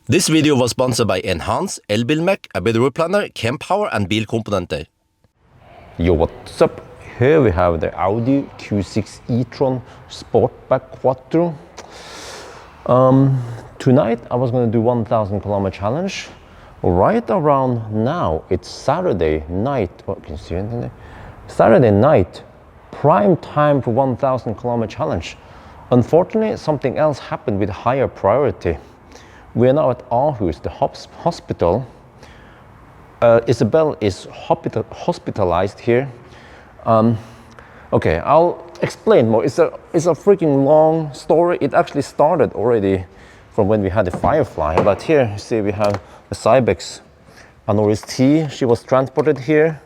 This video was sponsored by Enhance, Elbilmek, ABRP Planner, Kempower and bilkomponenter. Yo, what's up? Here we have the Audi Q6 e-tron Sportback Quattro. Tonight I was going to do 1,000 kilometer challenge. Right around now, it's Saturday night. What can you see anything? Saturday night, prime time for 1,000 kilometer challenge. Unfortunately, something else happened with higher priority. We are now at Aarhus, the hospital. Isabel is hospitalized here. Okay, I'll explain more. It's a freaking long story. It actually started already from when we had the Firefly. But here, you see, we have a Cybex, a Norris T. She was transported here.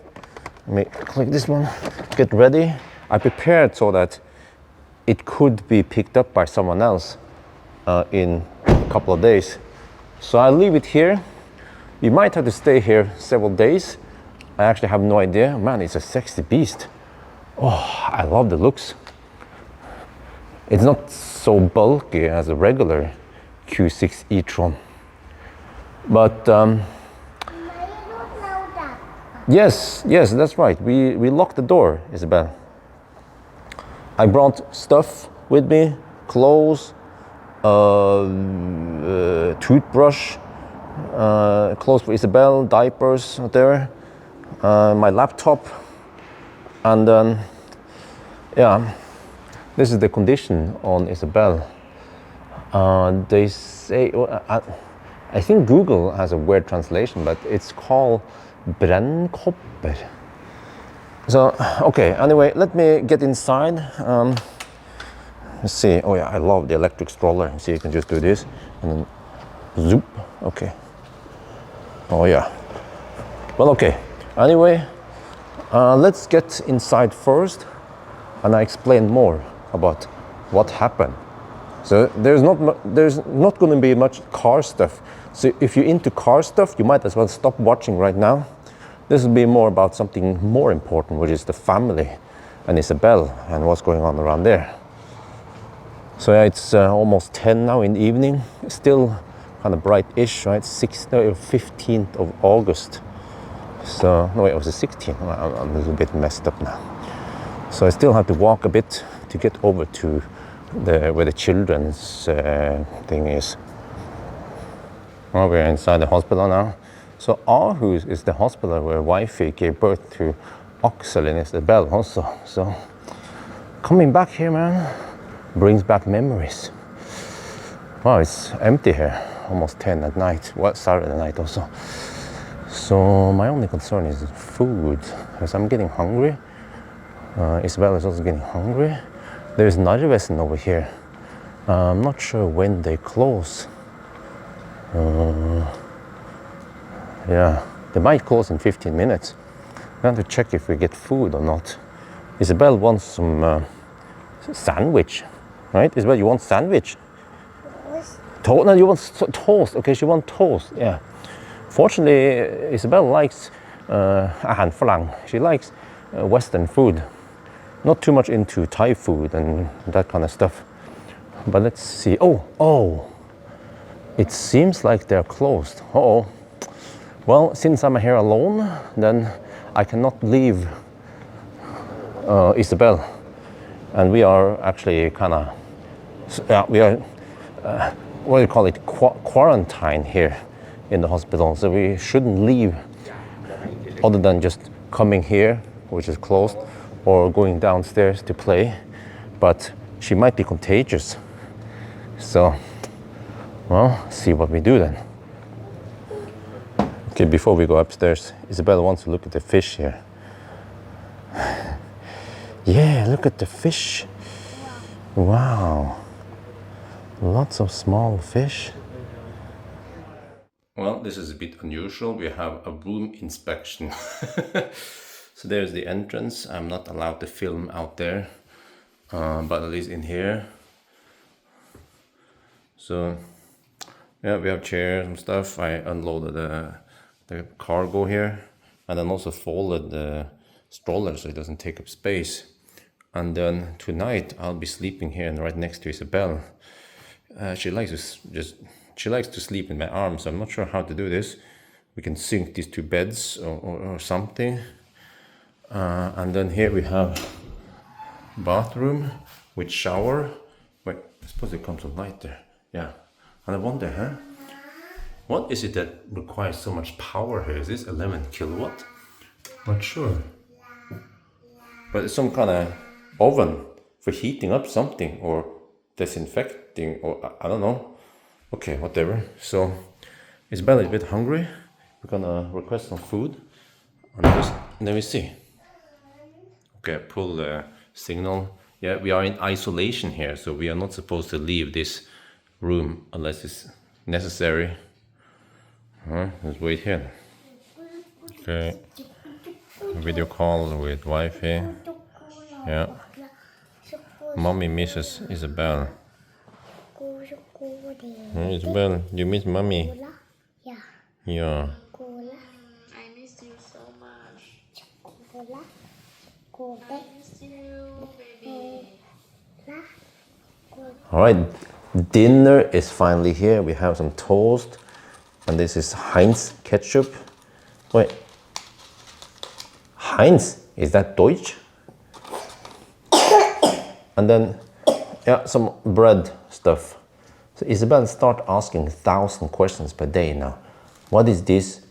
Let me click this one. Get ready. I prepared so that it could be picked up by someone else in a couple of days. So I'll leave it here. You might have to stay here several days. I actually have no idea. Man, it's a sexy beast. Oh, I love the looks. It's not so bulky as a regular Q6 e-tron. But yes, that's right. We locked the door, Isabel. I brought stuff with me, clothes, toothbrush, clothes for Isabel, diapers out there, my laptop, and yeah, this is the condition on Isabel. They say, I think Google has a weird translation, but it's called brennkopper. So, okay, anyway, let me get inside. Let's see. Oh yeah, I love the electric stroller. See, you can just do this and then zoop. Okay. Oh yeah. Well, okay. Anyway, let's get inside first, and I explain more about what happened. So there's not going to be much car stuff. So if you're into car stuff, you might as well stop watching right now. This will be more about something more important, which is the family and Isabel and what's going on around there. So yeah, it's almost 10 now in the evening. It's still kind of bright-ish, right? 15th of August. So, no wait, it was the 16th. I'm a little bit messed up now. So I still have to walk a bit to get over to where the children's thing is. Well, we're inside the hospital now. So Aarhus is the hospital where wifey gave birth to Axel and Isabel also. So coming back here, man, brings back memories. Wow, it's empty here. Almost 10 at night. Well, Saturday night also. So my only concern is food, because I'm getting hungry. Isabel is also getting hungry. There's Narvesen over here. I'm not sure when they close. Yeah, they might close in 15 minutes. We have to check if we get food or not. Isabel wants some sandwich, right? Isabel, you want sandwich? Toast? No, you want toast. Okay, she wants toast, yeah. Fortunately, Isabel likes handfalang. She likes Western food. Not too much into Thai food and that kind of stuff. But let's see. Oh, it seems like they're closed. Uh-oh. Well, since I'm here alone, then I cannot leave Isabel. And we are actually kind of, we are, what do you call it, quarantine here in the hospital. So we shouldn't leave other than just coming here, which is closed, or going downstairs to play. But she might be contagious. So, well, see what we do then. Okay, before we go upstairs, Isabel wants to look at the fish here. Yeah, look at the fish. Wow. Lots of small fish. Well, this is a bit unusual. We have a room inspection. So there's the entrance. I'm not allowed to film out there, but at least in here. So, yeah, we have chairs and stuff. I unloaded the cargo here, and then also folded the stroller so it doesn't take up space. And then tonight I'll be sleeping here and right next to Isabel. She likes to just She likes to sleep in my arms. I'm not sure how to do this. We can sync these two beds or something. And then here we have bathroom with shower. Wait, I suppose it comes with light there. Yeah. And I wonder, what is it that requires so much power here? Is this 11 kilowatt? Not sure. But it's some kind of oven for heating up something or disinfecting, or I don't know. Okay, whatever. So Isabel is a bit hungry. We're gonna request some food and then we see. Okay, pull the signal. Yeah, we are in isolation here, so we are not supposed to leave this room unless it's necessary. Let's wait here. Okay, video call with Wi-Fi. Yeah. Mommy misses Isabel. Isabel, you miss mommy? Yeah. Yeah. I miss you so much. I miss you, baby. All right, dinner is finally here. We have some toast, and this is Heinz ketchup. Wait, Heinz, is that Deutsch? And then, yeah, some bread stuff. So Isabel start asking 1,000 questions per day now. What is this?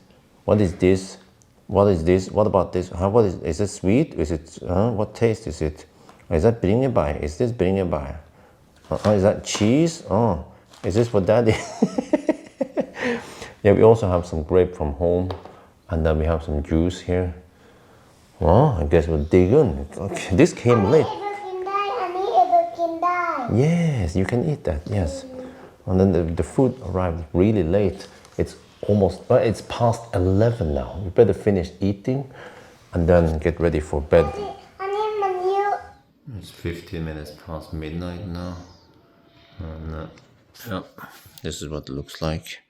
What is this? What is this? What about this? What is it sweet? Is it, what taste is it? Is that bringebær? Is this bringebær? Is that cheese? Oh, is this for daddy? Yeah, we also have some grape from home, and then we have some juice here. Well, I guess we're digging. Okay, this came late. Yes, you can eat that, yes. And then the food arrived really late. It's almost, it's past 11 now. We better finish eating and then get ready for bed. It's 15 minutes past midnight now. And yeah, this is what it looks like.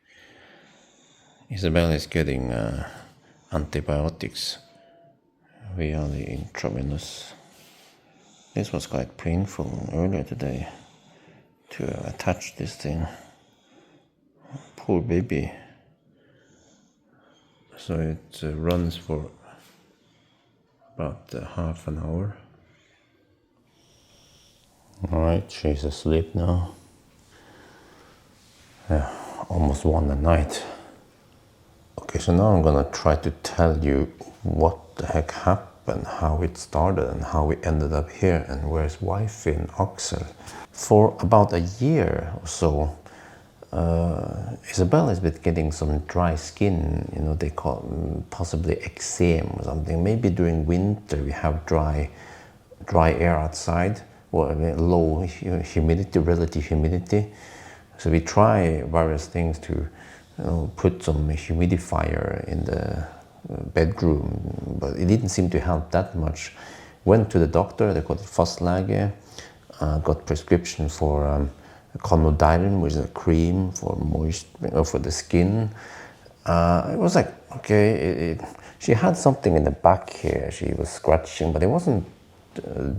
Isabel is getting antibiotics via the intravenous. This was quite painful earlier today to attach this thing. Poor baby. So it runs for about half an hour. Alright, she's asleep now. Yeah, almost 1 at night. Okay, so now I'm gonna try to tell you what the heck happened, how it started and how we ended up here and where's wifey and Axel. For about a year or so, Isabel has been getting some dry skin, you know, they call possibly eczema or something. Maybe during winter we have dry air outside, or low humidity, relative humidity. So we try various things to, put some humidifier in the bedroom, but it didn't seem to help that much. Went to the doctor, they got fastlege, got prescription for Conodirin, which is a cream for for the skin. It was like, okay, she had something in the back here, she was scratching, but it wasn't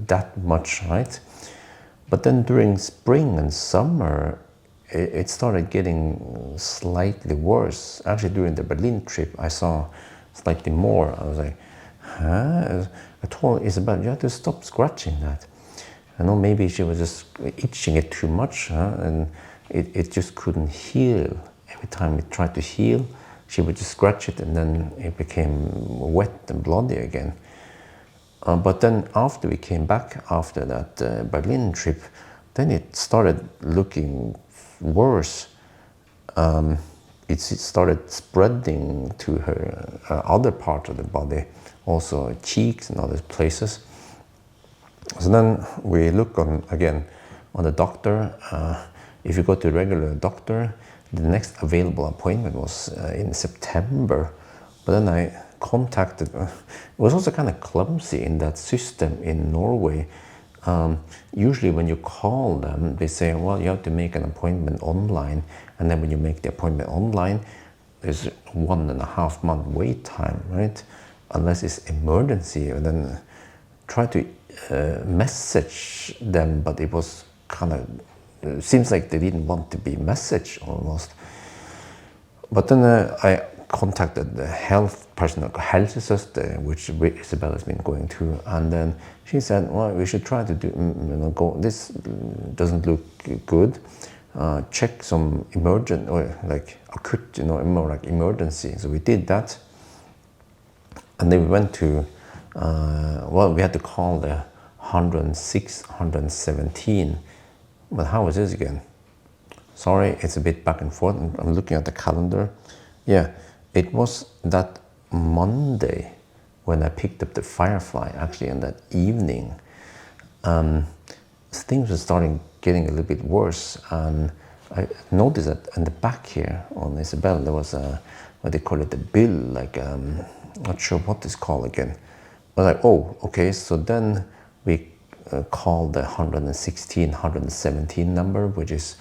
that much, right? But then during spring and summer, it started getting slightly worse. Actually, during the Berlin trip, I saw slightly more. I was like, huh? I told Isabel, you have to stop scratching that. I know maybe she was just itching it too much, and it just couldn't heal. Every time it tried to heal, she would just scratch it, and then it became wet and bloody again. But then after we came back after that Berlin trip, then it started looking worse. It started spreading to her other part of the body, also cheeks and other places. So then we look again on the doctor. If you go to a regular doctor, the next available appointment was in September. But then I contacted, it was also kind of clumsy in that system in Norway. Usually when you call them, they say, well, you have to make an appointment online. And then when you make the appointment online, there's 1.5 month wait time, right? Unless it's emergency, and then try to message them, but it was kind of it seems like they didn't want to be messaged almost. But then I contacted the health personnel, health sister, which Isabel has been going to, and then she said, well, we should try to do, go, this doesn't look good. Check some emergent, or like acute, more like emergency. So we did that. And then we went to, we had to call the 106, 117. But how was this again? Sorry, it's a bit back and forth. I'm looking at the calendar. Yeah, it was that Monday when I picked up the Firefly, actually in that evening. Things were starting getting a little bit worse, and I noticed that in the back here on Isabel there was a, what they call it, the bill, like not sure what it's called again. I was like, oh, okay. So then we called the 116, 117 number, which is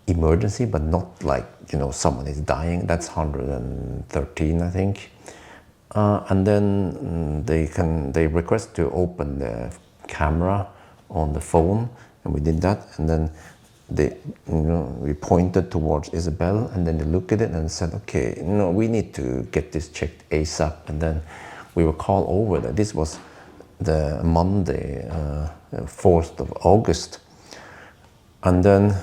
emergency, but not like, someone is dying. That's 113, I think. And then they request to open the camera on the phone, and we did that. And then we pointed towards Isabel, and then they looked at it and said, okay, we need to get this checked ASAP. And then we were called over there. This was the Monday, 4th of August. And then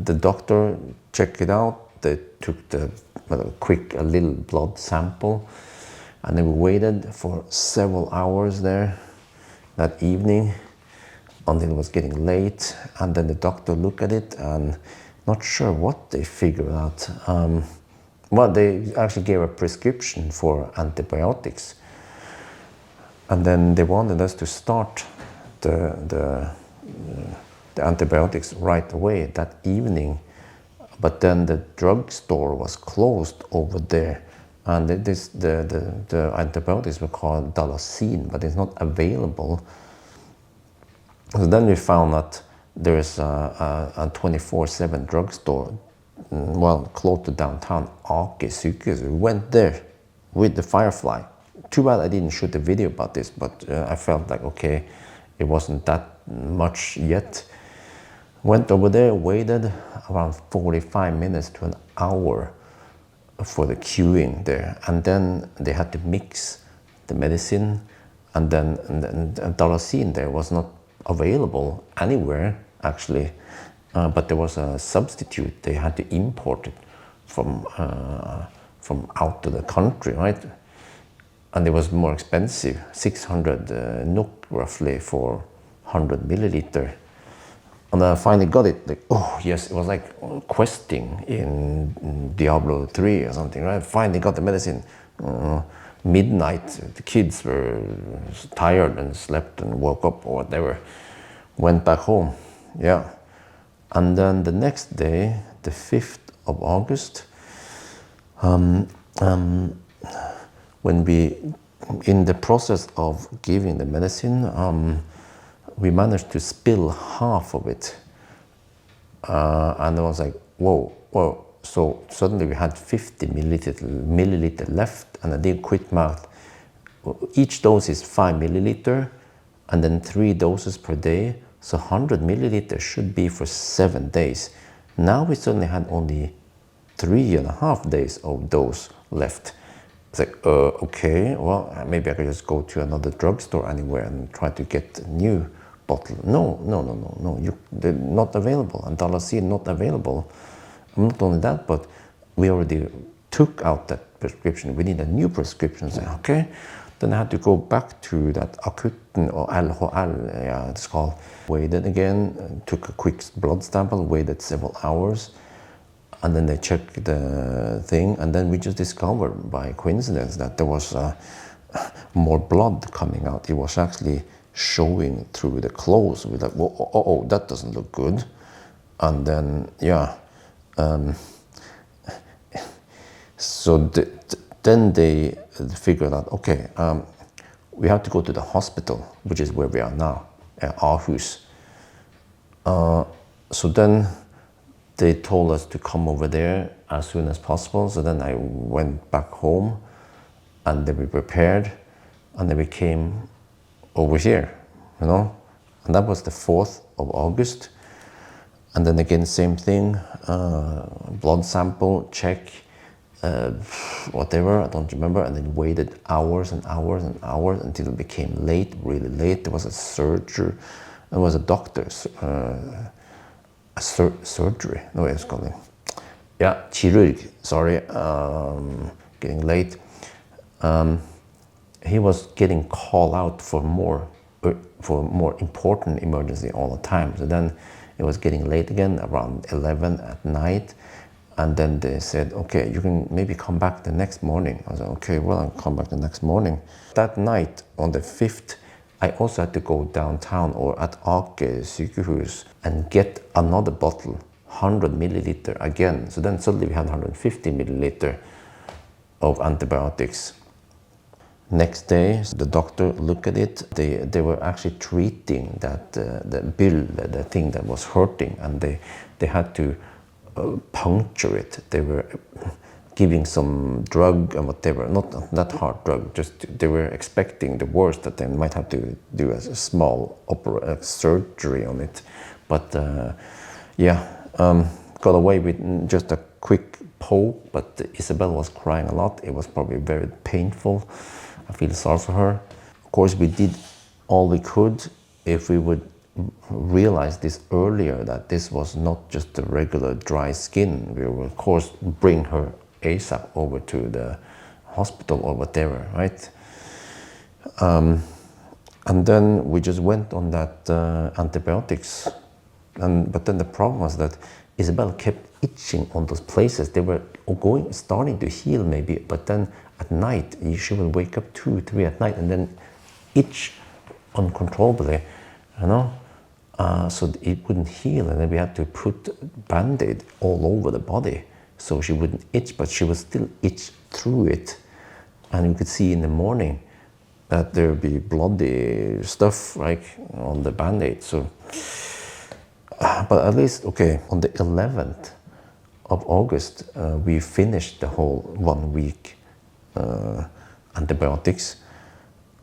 the doctor checked it out. They took a little blood sample, and then we waited for several hours there that evening until it was getting late. And then the doctor looked at it, and not sure what they figured out. They actually gave a prescription for antibiotics, and then they wanted us to start the antibiotics right away that evening. But then the drugstore was closed over there, and the antibiotics were called dalacine, but it's not available. So then we found that there is a 24/7 drugstore, close to downtown Aker sykehus. We went there with the Firefly. Too bad I didn't shoot a video about this, but I felt like, okay, it wasn't that much yet. Went over there, waited around 45 minutes to an hour for the queuing there, and then they had to mix the medicine, and then dalacine there was not available anywhere actually, but there was a substitute. They had to import it from out of the country, right? And it was more expensive, 600 NOK roughly for 100 milliliter. And I finally got it, like, oh yes, it was like questing in Diablo 3 or something, right? Finally got the medicine. Midnight, the kids were tired and slept and woke up or whatever. Went back home, yeah. And then the next day, the 5th of August, when we, in the process of giving the medicine, we managed to spill half of it. And I was like, whoa. So suddenly we had 50 milliliter left, and I did quick math. Each dose is 5 milliliter, and then 3 doses per day. So 100 milliliters should be for 7 days. Now we suddenly had only 3.5 days of dose left. It's like, okay, well, maybe I could just go to another drugstore anywhere and try to get a new bottle. No, they're not available, and dalacine not available. Not only that, but we already took out that prescription. We need a new prescription. So, okay, then I had to go back to that akutten, or LHL, yeah, it's called. Waited again, took a quick blood sample, waited several hours, and then they checked the thing, and then we just discovered by coincidence that there was more blood coming out. It was actually showing through the clothes. We're like, oh, that doesn't look good. And then, yeah. So then they figured out, okay, we have to go to the hospital, which is where we are now, Aarhus. So then they told us to come over there as soon as possible. So then I went back home, and then we prepared, and then we came over here, and that was the 4th of August. And then again, same thing, blood sample, check, whatever, I don't remember, and then waited hours and hours and hours until it became late, really late. There was a surgery, there was a doctor's, surgery, no, it's called, yeah, chirurg, sorry, getting late. He was getting called out for more important emergency all the time. So then it was getting late again, around 11 at night. And then they said, okay, you can maybe come back the next morning. I was like, okay, well, I'll come back the next morning. That night, on the 5th, I also had to go downtown or at Aker sykehus and get another bottle, 100 milliliter again. So then suddenly we had 150 milliliter of antibiotics. Next day, the doctor looked at it. They were actually treating that the bill, the thing that was hurting, and they had to puncture it. They were giving some drug and whatever, not that hard drug, just they were expecting the worst, that they might have to do a small surgery on it. But got away with just a quick poke, but Isabel was crying a lot. It was probably very painful. I feel sorry for her. Of course, we did all we could. If we would realize this earlier, that this was not just a regular dry skin, we will of course bring her ASAP over to the hospital or whatever, right? And then we just went on that antibiotics. But then the problem was that Isabel kept itching on those places. They were starting to heal maybe, but then at night she will wake up 2, 3 at night and then itch uncontrollably, you know. So it wouldn't heal, and then we had to put Band-Aid all over the body so she wouldn't itch, but she would still itch through it. And you could see in the morning that there would be bloody stuff like on the Band-Aid. So, but at least, okay, on the 11th of August, we finished the whole 1 week antibiotics.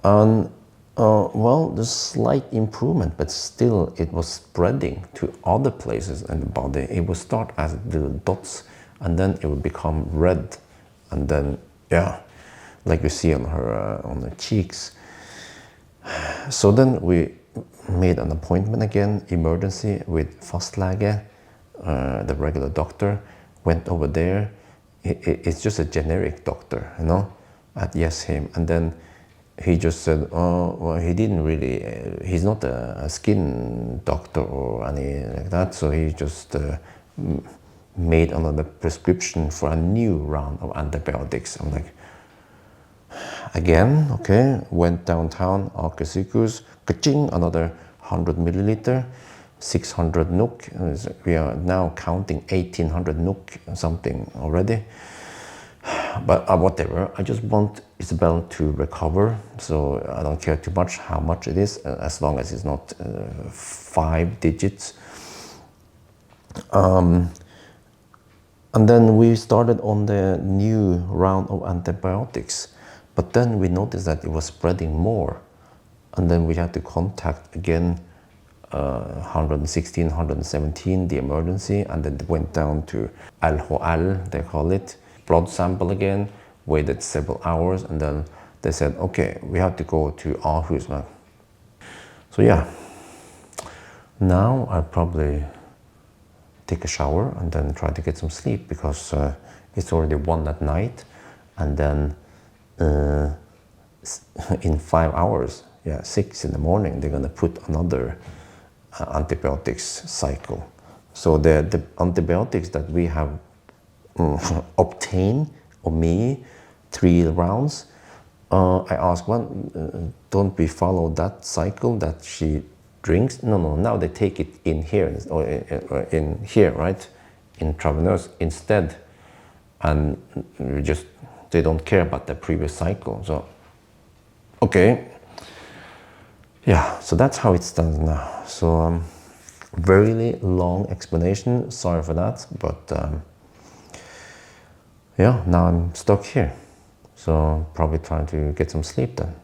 And well, there's slight improvement, but still it was spreading to other places in the body. It would start as little dots, and then it would become red, and then, yeah, like you see on her cheeks. So then we made an appointment again, emergency, with fastlege, the regular doctor. Went over there. It's just a generic doctor, you know, at Jessheim. And then he just said, oh, well, he didn't really, he's not a skin doctor or any like that. So he just made another prescription for a new round of antibiotics. I'm like, again, okay, went downtown, Aker sykehus, ka-ching, another 100 milliliter, 600 NOK. We are now counting 1800 NOK something already. But whatever, I just want Isabel to recover, so I don't care too much how much it is, as long as it's not 5 digits. And then we started on the new round of antibiotics, but then we noticed that it was spreading more, and then we had to contact again 116, 117, the emergency, and then it went down to LHL, they call it, blood sample again, waited several hours, and then they said, okay, we have to go to Aarhus. So yeah, now I'll probably take a shower and then try to get some sleep, because it's already 1 at night, and then in 5 hours, 6 in the morning, they're gonna put another antibiotics cycle. So the antibiotics that we have obtained, or me, 3 rounds, I asked one, don't we follow that cycle that she drinks? No, now they take it in here, or in here, right? Intravenous instead. And they don't care about the previous cycle. So, okay. Yeah, so that's how it stands now. So, very long explanation, sorry for that, but yeah, now I'm stuck here. So, probably trying to get some sleep then.